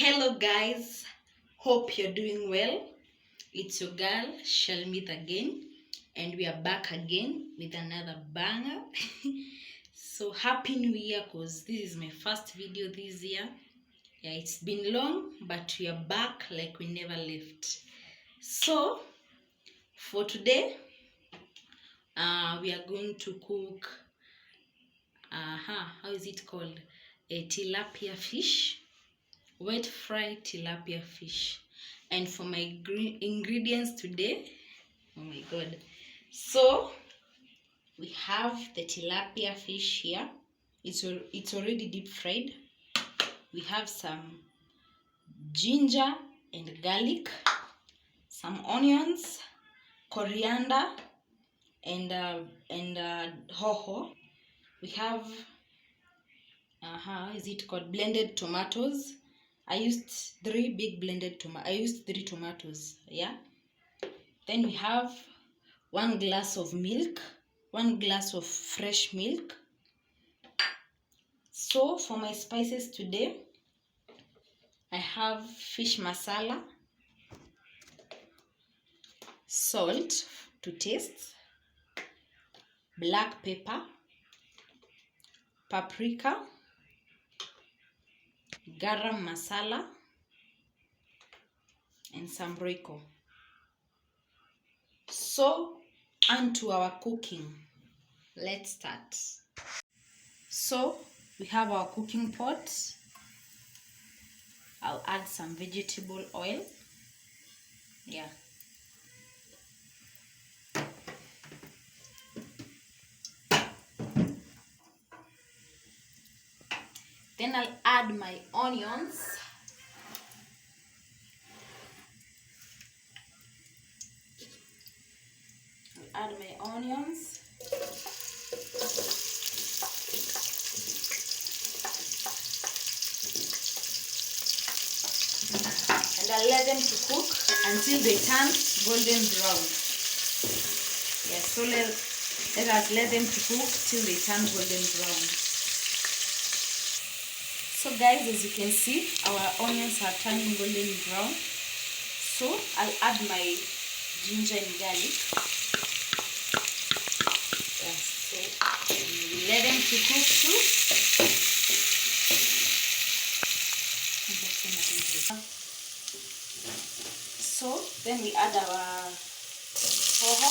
Hello guys, hope you're doing well. It's your girl Shalmith again, and we are back again with another banger. So happy new year, cause this is my first video this year. Yeah, it's been long, but we are back like we never left. So for today, we are going to cook how is it called, a tilapia fish, wet fried tilapia fish. And for my ingredients today, oh my god, so we have the tilapia fish here. It's already deep fried. We have some ginger and garlic, some onions, coriander, and hoho. We have how is it called, blended tomatoes. I used three tomatoes, yeah. Then we have 1 glass of milk, 1 glass of fresh milk. So for my spices today, I have fish masala, salt to taste, black pepper, paprika, garam masala, and some roiko. So onto our cooking. Let's start. So we have our cooking pot. I'll add some vegetable oil. Yeah. Then I'll add my onions. I'll add my onions. And I'll let them to cook until they turn golden brown. Yeah, so let us let them to cook till they turn golden brown. So guys, as you can see, our onions are turning golden brown. So I'll add my ginger and garlic. Yeah, so let them to cook too. So then we add our hoho.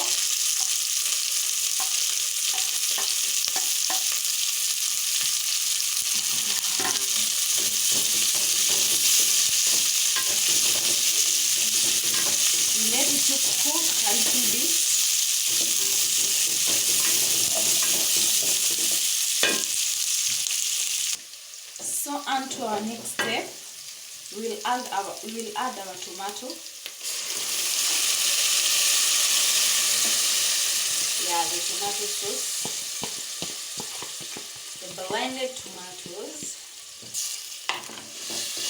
Let it to cook a little bit. So on to our next step, we'll add our tomato. Yeah, the tomato sauce, the blended tomatoes.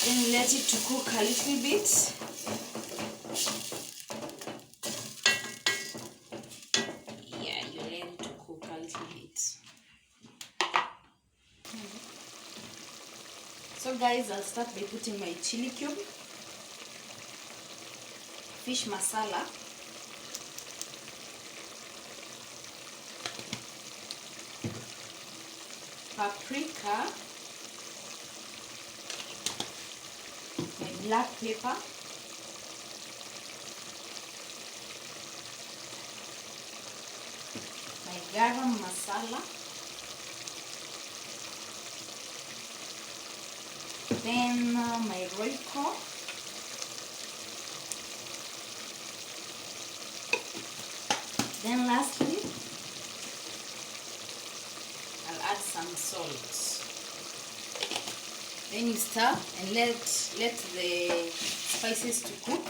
Then let it to cook a little bit. Yeah, you let it to cook a little bit. So guys, I'll start by putting my chili cube, fish masala, paprika, my black pepper, my garam masala, then my roiko, then lastly I'll add some salt. Then you stir and let the spices to cook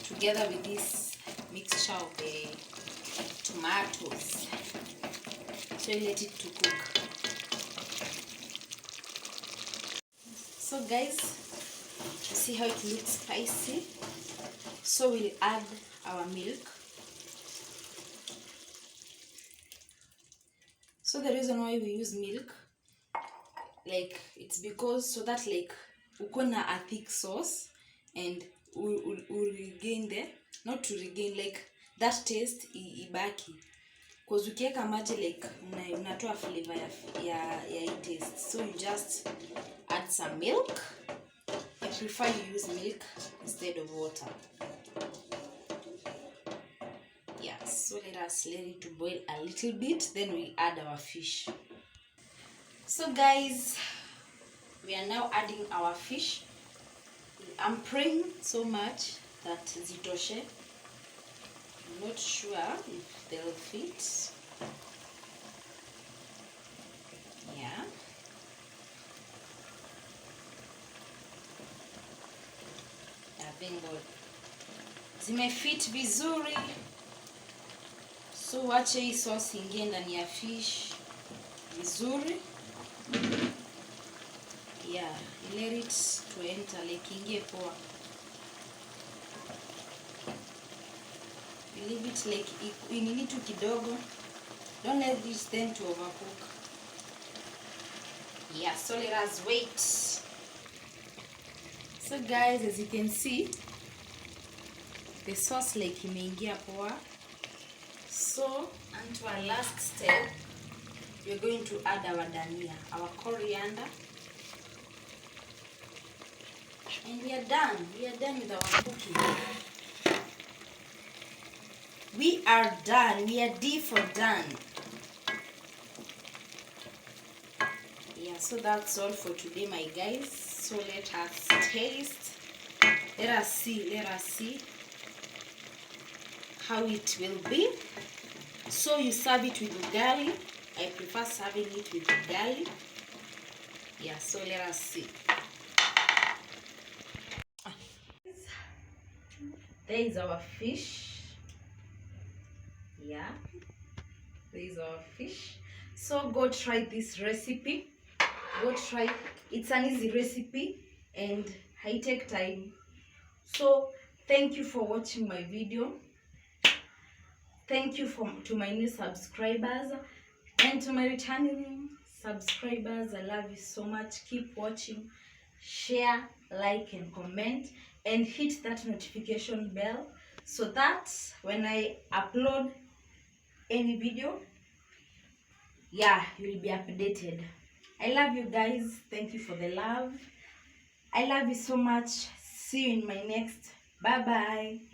together with this mixture of the tomatoes. So you let it to cook. So guys, you see how it looks spicy. So we'll add our milk. So the reason why we use milk, like, it's because so that like uko na a thick sauce and regain the, not to regain, like that taste ibaki, because ukiweka maji like unatoa flavor ya hii taste. So you just add some milk. I prefer you use milk instead of water. Yeah, so let it to boil a little bit, then we add our fish. So guys, we are now adding our fish. I'm praying so much that zitoshe. I'm not sure if they'll fit. Yeah. Bingo. Zimefit vizuri. So wache hii sauce ingie ndani ya fish vizuri. Yeah, let it to enter, like ingie poa. You leave it like inini tu kidogo. Don't let this tend to overcook. Yeah, so let us wait. So guys, as you can see, the sauce like imeingia poa. So, on to our last step, we're going to add our dania, our coriander. And we are done. We are done with our cooking. We are done. We are D for done. Yeah, so that's all for today, my guys. So let us taste. Let us see how it will be. So you serve it with ugali. I prefer serving it with ugali. Yeah, so let us see. There is our fish. Yeah, there is our fish. So go try this recipe. Go try. It's an easy recipe and I take time. So thank you for watching my video. Thank you to my new subscribers and to my returning subscribers. I love you so much. Keep watching, share, like and comment, and hit that notification bell so that when I upload any video, yeah, you'll be updated. I love you guys. Thank you for the love. I love you so much. See you in my next. Bye bye.